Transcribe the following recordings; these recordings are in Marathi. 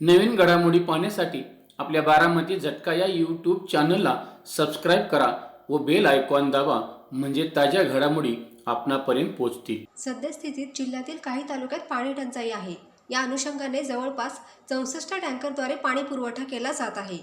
नवीन घडामोडी पाहण्यासाठी आपल्या बारामती झटका या यूट्यूब चॅनलला सबस्क्राईब करा व बेल आयकॉन दाबा, म्हणजे ताज्या घडामोडी आपणापर्यंत पोहोचतील। सद्यस्थितीत जिल्ह्यातील काही तालुक्यात पाणी टंचाई आहे। या अनुषंगाने जवळपास 64 टँकरद्वारे पाणी पुरवठा केला जात आहे।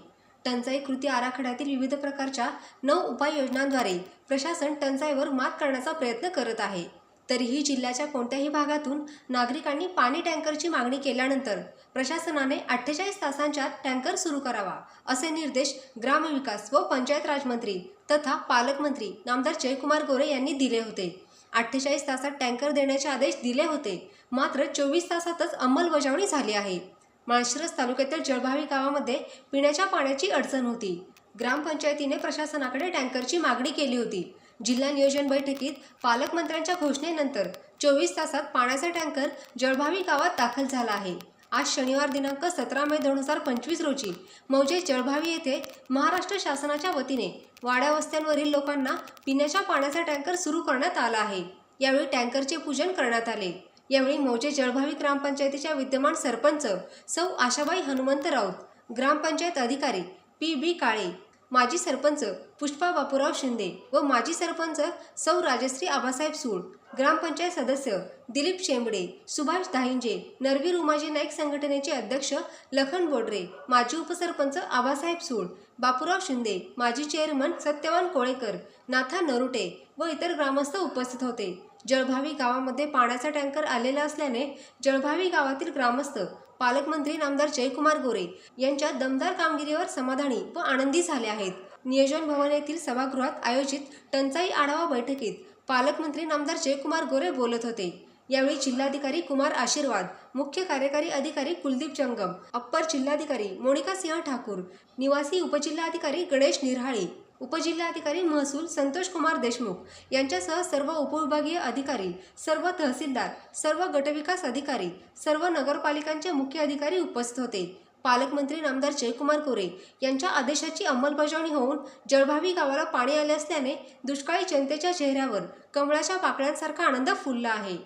टंचाई कृती आराखड्यातील विविध प्रकारच्या 9 उपाययोजनांद्वारे प्रशासन टंचाईवर मात करण्याचा प्रयत्न करत आहे। तरीही जिल्ह्याच्या कोणत्याही भागातून नागरिकांनी पाणी टँकरची मागणी केल्यानंतर प्रशासनाने 48 तासांच्या टँकर सुरू करावा, असे निर्देश ग्रामविकास व पंचायत राज मंत्री तथा पालकमंत्री नामदार जयकुमार गोरे यांनी दिले होते। 48 तासात टँकर देण्याचे आदेश दिले होते, मात्र 24 तासातच अंमलबजावणी झाली आहे। माळशिरस तालुक्यातील जळभावी गावामध्ये पिण्याच्या पाण्याची अडचण होती। ग्रामपंचायतीने प्रशासनाकडे टँकरची मागणी केली होती। जिल्हा नियोजन बैठकीत पालकमंत्र्यांच्या घोषणेनंतर 24 तासात पाण्याचा टँकर जळभावी गावात दाखल झाला आहे। आज शनिवार दिनांक 17 मे 2025 रोजी मौजे जळभावी येथे महाराष्ट्र शासनाच्या वतीने वाड्या वस्त्यांवरील लोकांना पिण्याच्या पाण्याचा टँकर सुरू करण्यात आला आहे। यावेळी टँकरचे पूजन करण्यात आले। यावेळी मौजे जळभावी ग्रामपंचायतीच्या विद्यमान सरपंच सौ आशाबाई हनुमंत राऊत, ग्रामपंचायत अधिकारी पी.बी. काळे, माजी सरपंच पुष्पा बापूराव शिंदे व माजी सरपंच सौ राजश्री आबासाहेब सूळ, ग्रामपंचायत सदस्य दिलीप शेंबडे, सुभाष दाहिंजे, नरवीर उमाजी नाईक संघटनेचे अध्यक्ष लखन बोडरे, माजी उपसरपंच आबासाहेब सूळ, बापूराव शिंदे, माजी चेअरमन सत्यवान कोळेकर, नाथा नरुटे व इतर ग्रामस्थ उपस्थित होते। जळभावी गावामध्ये पाण्याचा टँकर आलेला असल्याने जळभावी गावातील ग्रामस्थ पालकमंत्री नामदार जयकुमार गोरे यांच्या दमदार कामगिरीवर समाधानी व आनंदी झाले आहेत। नियोजन भवन येथील सभागृहात आयोजित टंचाई आढावा बैठकीत पालकमंत्री नामदार जयकुमार गोरे बोलत होते। यावेळी जिल्हाधिकारी कुमार आशीर्वाद, मुख्य कार्यकारी अधिकारी कुलदीप जंगम, अप्पर जिल्हाधिकारी मोनिका सिंह ठाकूर, निवासी उपजिल्हाधिकारी गणेश निरहाळे, उपजिल्हाधिकारी महसूल संतोष कुमार देशमुख यांच्यासह सर्व उपविभागीय अधिकारी, सर्व तहसीलदार, सर्व गटविकास अधिकारी, सर्व नगरपालिकांचे मुख्य अधिकारी उपस्थित होते। पालकमंत्री नामदार जयकुमार गोरे यांच्या आदेशाची अंमलबजावणी होऊन जळभावी गावाला पाणी आले असल्याने दुष्काळी जनतेच्या चेहऱ्यावर कमळाच्या पाकळ्यांसारखा आनंद फुलला आहे।